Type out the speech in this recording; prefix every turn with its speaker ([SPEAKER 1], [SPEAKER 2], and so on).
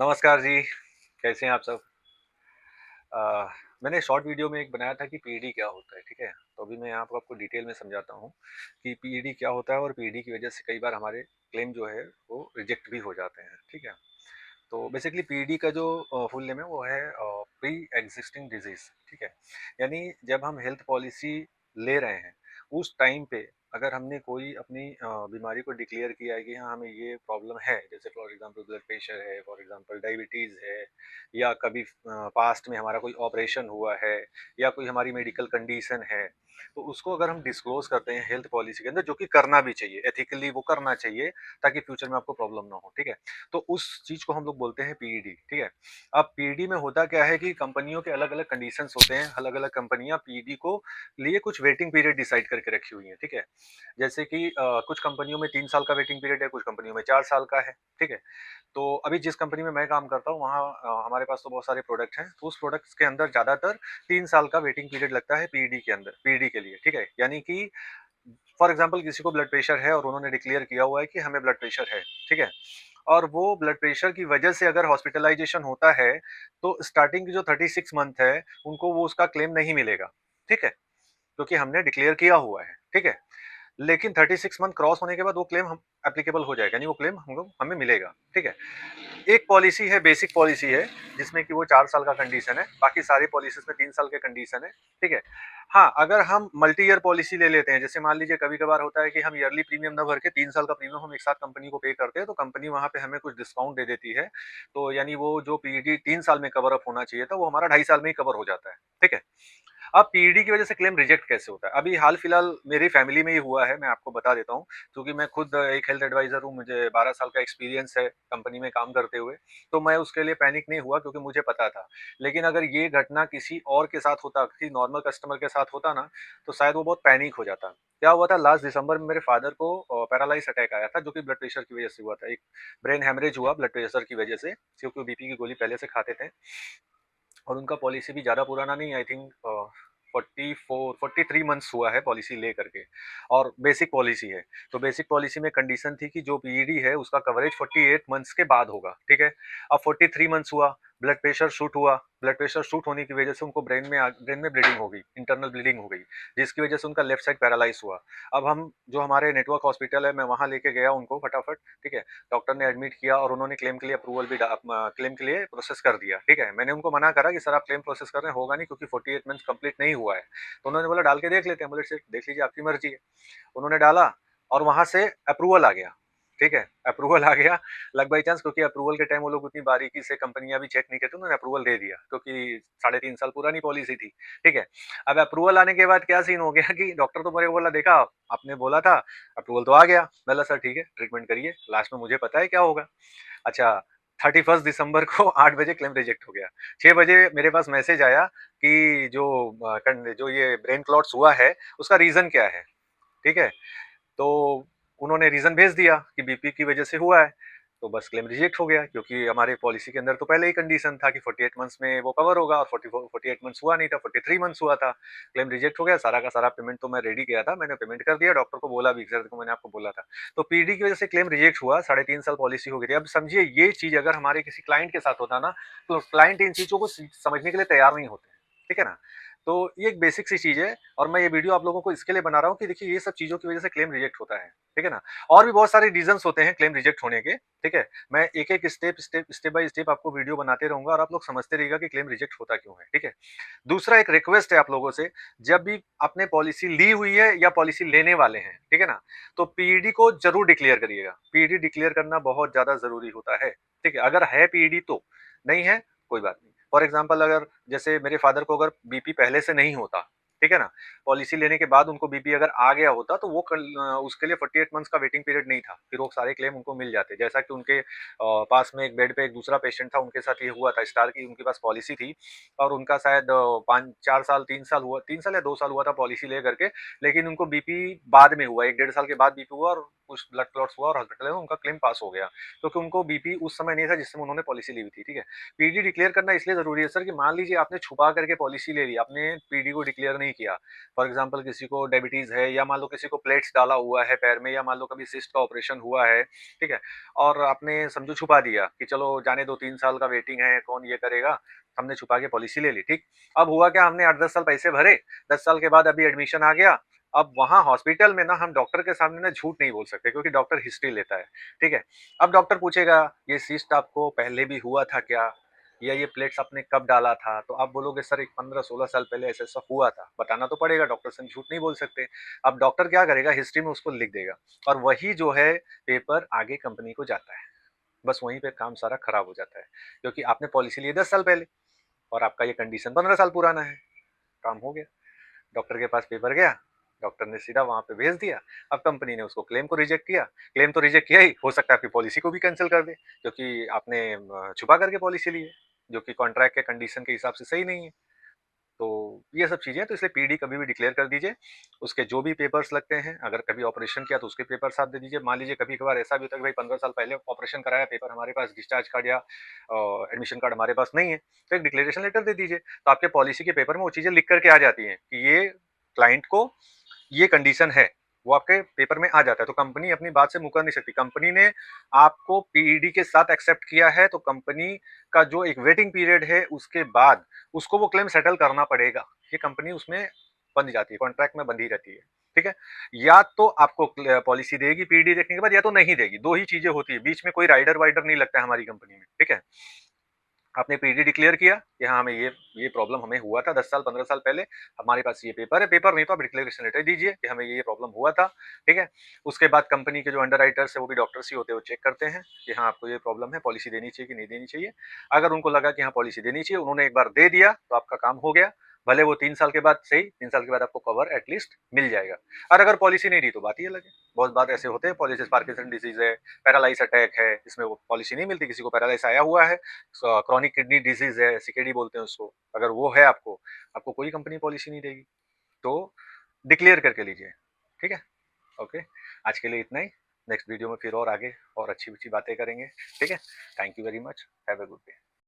[SPEAKER 1] नमस्कार जी, कैसे हैं आप सब? अ, मैंने शॉर्ट वीडियो में एक बनाया था कि पीईडी क्या होता है, ठीक है? तो अभी मैं यहाँ पर आपको डिटेल में समझाता हूँ कि पीईडी क्या होता है और पीईडी की वजह से कई बार हमारे क्लेम जो है वो रिजेक्ट भी हो जाते हैं, ठीक है? तो बेसिकली पीईडी का जो फुल नेम है वो है प्री एग्जिस्टिंग डिजीज़, ठीक है? यानी जब हम हेल्थ पॉलिसी ले रहे हैं, उस टाइम पे अगर हमने कोई अपनी बीमारी को डिक्लेयर किया है कि हाँ, हमें ये प्रॉब्लम है, जैसे फॉर एग्ज़ाम्पल ब्लड प्रेशर है, फॉर एग्ज़ाम्पल डायबिटीज़ है या कभी पास्ट में हमारा कोई ऑपरेशन हुआ है या कोई हमारी मेडिकल कंडीशन है, तो उसको अगर हम डिस्क्लोज़ करते हैं हेल्थ पॉलिसी के अंदर, जो कि करना भी चाहिए, एथिकली वो करना चाहिए ताकि फ्यूचर में आपको प्रॉब्लम ना हो, ठीक है? तो उस चीज़ को हम लोग बोलते हैं पीईडी, ठीक है? अब पीईडी में होता क्या है कि कंपनियों के अलग-अलग कंडीशंस होते हैं, अलग-अलग कंपनियाँ पीईडी को लिए कुछ वेटिंग पीरियड डिसाइड करके रखी हुई हैं, ठीक है? जैसे कि कुछ कंपनियों में 3 साल का वेटिंग पीरियड है, कुछ कंपनियों में 4 साल का है, ठीक है? तो अभी जिस कंपनी में मैं काम करता हूँ वहाँ हमारे पास तो बहुत सारे प्रोडक्ट हैं, तो उस प्रोडक्ट्स के अंदर ज़्यादातर 3 साल का वेटिंग पीरियड लगता है पीईडी के अंदर, पीईडी के लिए, ठीक है? यानी कि फॉर एग्जांपल किसी को ब्लड प्रेशर है और उन्होंने डिक्लेयर किया हुआ है कि हमें ब्लड प्रेशर है, ठीक है? और वो ब्लड प्रेशर की वजह से अगर हॉस्पिटलाइजेशन होता है, तो स्टार्टिंग की जो 36 मंथ है, उनको वो उसका क्लेम नहीं मिलेगा, ठीक है? क्योंकि हमने डिक्लेयर किया हुआ है, ठीक है? लेकिन 36 मंथ क्रॉस होने के बाद वो क्लेम हम एप्लीकेबल हो जाएगा, यानी वो क्लेम हम लोग हमें मिलेगा, ठीक है? एक पॉलिसी है, बेसिक पॉलिसी है, जिसमें कि वो 4 साल का कंडीशन है, बाकी सारी पॉलिसीज़ में 3 साल के कंडीशन है, ठीक है? हाँ, अगर हम मल्टी ईयर पॉलिसी ले लेते हैं, जैसे मान लीजिए कभी-कभार होता है कि हम ईयरली प्रीमियम ना भर के 3 साल का प्रीमियम हम एक साथ कंपनी को पे करते हैं, तो कंपनी वहाँ पे हमें कुछ डिस्काउंट दे देती है। तो यानी वो जो पीईडी 3 साल में कवर अप होना चाहिए था, वो हमारा 2.5 साल में ही कवर हो जाता है, ठीक है? अब पीईडी की वजह से क्लेम रिजेक्ट कैसे होता है? अभी हाल-फिलहाल मेरी फैमिली में ही हुआ है, मैं आपको बता देता हूँ, क्योंकि मैं खुद एक हेल्थ एडवाइज़र हूँ, मुझे 12 साल का एक्सपीरियंस है कंपनी में काम करते हुए, तो मैं उसके लिए पैनिक नहीं हुआ क्योंकि मुझे पता था। लेकिन अगर ये घटना किसी और के साथ होता, किसी नॉर्मल कस्टमर के साथ होता ना, तो शायद वो बहुत पैनिक हो जाता। क्या हुआ था लास्ट दिसंबर में मेरे फादर को पैरालाइज़ अटैक आया था, जो कि ब्लड प्रेशर की वजह से हुआ था। एक ब्रेन हैमरेज हुआ ब्लड प्रेशर की वजह से, क्योंकि वो बीपी की गोली पहले से खाते थे। और उनका पॉलिसी भी ज़्यादा पुराना नहीं, आई थिंक 43 मंथ्स हुआ है पॉलिसी ले करके, और बेसिक पॉलिसी है। तो बेसिक पॉलिसी में कंडीशन थी कि जो पीईडी है उसका कवरेज 48 मंथ्स के बाद होगा, ठीक है? अब 43 मंथ्स हुआ, ब्लड प्रेशर शूट हुआ, ब्लड प्रेशर शूट होने की वजह से उनको ब्रेन में ब्लीडिंग हो गई, इंटरनल ब्लीडिंग हो गई, जिसकी वजह से उनका लेफ्ट साइड पैरालाइज़ हुआ। अब हम जो हमारे नेटवर्क हॉस्पिटल है, मैं वहाँ लेके गया उनको फटाफट, ठीक है? डॉक्टर ने एडमिट किया और उन्होंने क्लेम के लिए अप्रूवल भी क्लेम के लिए प्रोसेस कर दिया, ठीक है? मैंने उनको मना करा कि सर आप क्लेम प्रोसेस कर रहे हैं, होगा नहीं क्योंकि 48 मंथ्स कंप्लीट नहीं हुआ है। तो उन्होंने बोला डाल के देख लेते हैं, बोले सर देख लीजिए आपकी मर्जी है। उन्होंने डाला और वहाँ से अप्रूवल आ गया, ठीक है? अप्रूवल आ गया, लक बाई चांस, क्योंकि अप्रूवल के टाइम वो लोग उतनी बारीकी से कंपनियाँ भी चेक नहीं करती, उन्होंने अप्रूवल दे दिया क्योंकि साढ़े 3 साल पुरानी पॉलिसी थी, ठीक है? अब अप्रूवल आने के बाद क्या सीन हो गया कि डॉक्टर तो मेरे को बोला देखा आपने बोला था, अप्रूवल तो आ गया। मैं बोला सर ठीक है, ट्रीटमेंट करिए, लास्ट में मुझे पता है क्या होगा। अच्छा, 31 दिसंबर को 8 बजे क्लेम रिजेक्ट हो गया। 6 बजे मेरे पास मैसेज आया कि जो ये ब्रेन क्लॉट्स हुआ है, उसका रीज़न क्या है, ठीक है? तो उन्होंने रीज़न भेज दिया कि बीपी की वजह से हुआ है, तो बस क्लेम रिजेक्ट हो गया, क्योंकि हमारे पॉलिसी के अंदर तो पहले ही कंडीशन था कि 48 मंथ्स में वो कवर होगा, और 48 मंथ्स हुआ नहीं था, 43 मंथ्स हुआ था। क्लेम रिजेक्ट हो गया, सारा का सारा पेमेंट तो मैं रेडी किया था, मैंने पेमेंट कर दिया, डॉक्टर को बोला भी, सर को मैंने आपको बोला था। तो पीडी की वजह से क्लेम रिजेक्ट हुआ, साढ़े 3 साल पॉलिसी हो गई थी। अब समझिए ये चीज़ अगर हमारे किसी क्लाइंट के साथ होता ना, तो क्लाइंट इन चीज़ों को समझने के लिए तैयार नहीं होते, ठीक है ना? तो ये एक बेसिक सी चीज़ है, और मैं ये वीडियो आप लोगों को इसके लिए बना रहा हूँ कि देखिए ये सब चीज़ों की वजह से क्लेम रिजेक्ट होता है, ठीक है ना? और भी बहुत सारे रीजंस होते हैं क्लेम रिजेक्ट होने के, ठीक है? मैं एक-एक स्टेप बाय स्टेप आपको वीडियो बनाते रहूँगा और आप लोग समझते रहिएगा कि क्लेम रिजेक्ट होता क्यों है, ठीक है? दूसरा एक रिक्वेस्ट है आप लोगों से, जब भी आपने पॉलिसी ली हुई है या पॉलिसी लेने वाले हैं, ठीक है ना? तो पीईडी को ज़रूर डिक्लेयर करिएगा। पीईडी डिक्लेयर करना बहुत ज़्यादा ज़रूरी होता है, ठीक है? अगर है पीईडी तो, नहीं है कोई बात नहीं। फॉर एग्जांपल अगर जैसे मेरे फादर को अगर बीपी पहले से नहीं होता, ठीक है ना? पॉलिसी लेने के बाद उनको बीपी अगर आ गया होता, तो वो उसके लिए 48 मंथ्स का वेटिंग पीरियड नहीं था, फिर वो सारे क्लेम उनको मिल जाते। जैसा कि उनके पास में एक बेड पे एक दूसरा पेशेंट था, उनके साथ ये हुआ था, स्टार की उनके पास पॉलिसी थी, और उनका शायद 5 4 साल 3 साल या 2 साल हुआ था पॉलिसी ले करके, लेकिन उनको बीपी बाद में हुआ, 1 डेढ़ साल के बाद बीपी हुआ और कुछ ब्लड क्लॉट्स हुआ और हॉस्पिटल में उनका क्लेम पास हो गया, क्योंकि उनको बीपी उस समय नहीं था जिस समय उन्होंने पॉलिसी ली हुई थी, ठीक है? पीडी डिक्लेयर करना इसलिए ज़रूरी है सर कि मान लीजिए आपने छुपा करके पॉलिसी ले ली, आपने पीडी को डिक्लेयर नहीं नहीं किया, फॉर एग्जांपल किसी को डायबिटीज़ है या मान लो किसी को प्लेट्स डाला हुआ है पैर में या मान लो कभी सिस्ट का ऑपरेशन हुआ है, ठीक है? और आपने समझो छुपा दिया कि चलो जाने दो 3 साल का वेटिंग है, कौन ये करेगा, हमने छुपा के पॉलिसी ले ली, ठीक? अब हुआ क्या हमने 8-10 साल पैसे भरे, 10 साल के बाद अभी एडमिशन आ गया, अब वहाँ हॉस्पिटल में ना हम डॉक्टर के सामने ना झूठ नहीं बोल सकते क्योंकि डॉक्टर हिस्ट्री लेता है, ठीक है? अब डॉक्टर पूछेगा ये सिस्ट आपको पहले भी हुआ था क्या? या ये प्लेट्स आपने कब डाला था? तो आप बोलोगे सर एक 15-16 साल पहले ऐसा-ऐसा हुआ था। बताना तो पड़ेगा, डॉक्टर से हम झूठ नहीं बोल सकते। अब डॉक्टर क्या करेगा हिस्ट्री में उसको लिख देगा और वही जो है पेपर आगे कंपनी को जाता है। बस वहीं पे काम सारा खराब हो जाता है क्योंकि आपने पॉलिसी ली 10 साल पहले और आपका ये कंडीशन 15 साल पुराना है। काम हो गया। डॉक्टर के पास पेपर गया, डॉक्टर ने सीधा वहाँ पे भेज दिया। अब कंपनी ने उसको क्लेम को रिजेक्ट किया। क्लेम तो रिजेक्ट किया ही, हो सकता है आपकी पॉलिसी को भी कैंसल कर दे क्योंकि आपने छुपा करके पॉलिसी ली है, जो कि कॉन्ट्रैक्ट के कंडीशन के हिसाब से सही नहीं है। तो ये सब चीज़ें हैं, तो इसलिए पीडी कभी भी डिक्लेयर कर दीजिए। उसके जो भी पेपर्स लगते हैं, अगर कभी ऑपरेशन किया तो उसके पेपर साथ दे दीजिए। मान लीजिए कभी-कभार ऐसा भी होता है कि भाई 15 साल पहले ऑपरेशन कराया, पेपर हमारे पास डिस्चार्ज कार्ड या एडमिशन कार्ड हमारे पास नहीं है, तो एक डिक्लेरेशन लेटर दे दीजिए। तो आपके पॉलिसी के पेपर में वो चीज़ें लिख कर के आ जाती हैं कि ये क्लाइंट को ये कंडीशन है, वो आपके पेपर में आ जाता है। तो कंपनी अपनी बात से मुकर नहीं सकती। कंपनी ने आपको पीईडी के साथ एक्सेप्ट किया है, तो कंपनी का जो एक वेटिंग पीरियड है, उसके बाद उसको वो क्लेम सेटल करना पड़ेगा। ये कंपनी उसमें बंध जाती है, कॉन्ट्रैक्ट में बंधी रहती है, ठीक है? या तो आपको पॉलिसी देगी पीईडी देखने के बाद या तो नहीं देगी, 2 ही चीज़ें होती है। बीच में कोई राइडर-वाइडर नहीं लगता है हमारी कंपनी में, ठीक है? आपने पीडी डिक्लेयर किया कि हाँ हमें ये प्रॉब्लम हमें हुआ था 10 साल 15 साल पहले, हमारे पास ये पेपर है, पेपर नहीं तो आप डिक्लेरेशन लेटर दीजिए कि हमें ये प्रॉब्लम हुआ था, ठीक है? उसके बाद कंपनी के जो अंडर राइटर्स है वो भी डॉक्टर्स ही होते हैं, वो चेक करते हैं कि हाँ आपको ये प्रॉब्लम है, पॉलिसी देनी चाहिए कि नहीं देनी चाहिए। अगर उनको लगा कि हाँ पॉलिसी देनी चाहिए, उन्होंने एक बार दे दिया तो आपका काम हो गया। भले वो 3 साल के बाद सही, 3 साल के बाद आपको कवर एटलीस्ट मिल जाएगा। और अगर पॉलिसी नहीं दी तो बात ही अलग है। बहुत बार ऐसे होते हैं पॉलिसीज, पार्किंसन डिजीज है, पैरालाइज अटैक है, इसमें वो पॉलिसी नहीं मिलती, किसी को पैरालाइज आया हुआ है, क्रॉनिक किडनी डिजीज है, सीकेडी बोलते हैं उसको, अगर वो है आपको, आपको कोई कंपनी पॉलिसी नहीं देगी। तो डिक्लेयर करके लीजिए, ठीक है? ओके, आज के लिए इतना ही। नेक्स्ट वीडियो में फिर और आगे और अच्छी अच्छी बातें करेंगे, ठीक है? Thank you very much, have a good day.